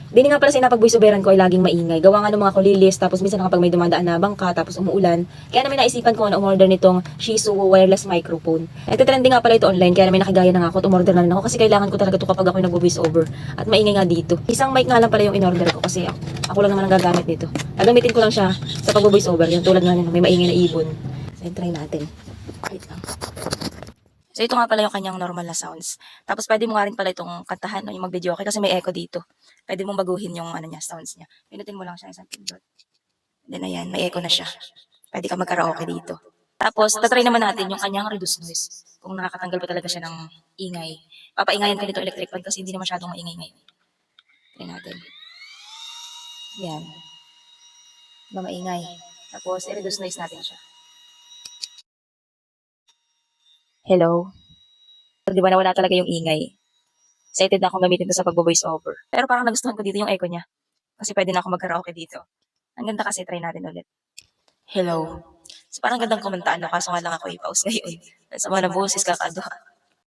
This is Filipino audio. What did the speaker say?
Dini nga pala sinapag-voice-overan ko ay laging maingay. Gawa nga ng mga kulilis, tapos minsan kapag may dumadaan na bangka, tapos umuulan. Kaya namin naisipan ko na umorder nitong Shizu wireless microphone. Nagtitrending nga pala ito online, kaya namin nakigaya na nga ako at umorder na rin ako kasi kailangan ko talaga ito kapag ako nag-voice-over. At maingay nga dito. Isang mic nga lang pala yung in-order ko kasi ako lang naman ang gagamit nito. Gagamitin ko lang siya sa pag-voice-over. Yung tulad nga nito, may maingay na ibon. So, try natin. Wait lang. So, ito nga pala yung kanyang normal na sounds. Tapos, pwede mo nga rin pala itong kantahan, no, yung mag-video okay kasi may echo dito. Pwede mong baguhin yung ano niya, sounds niya. Pinutin mo lang siya isang pindot. Then, ayan, may echo na siya. Pwede ka mag-karaoke dito. Tapos, tatry naman natin yung kanyang reduce noise. Kung nakakatanggal pa talaga siya ng ingay. Papaingayan ko nito electric fan kasi hindi na masyadong maingay ngayon. Try natin. Yan. Ba maingay. Tapos, i-reduce noise natin siya. Hello? Di ba nawala talaga yung ingay? Excited na akong gamitin ito sa pag-voice over. Pero parang nagustuhan ko dito yung echo niya. Kasi pwede na ako mag-karaoke dito. Ang ganda kasi, try natin ulit. Hello. So parang gandang kumantaan no, kaso nga lang ako i-pause ngayon. Sa mga boses kakado.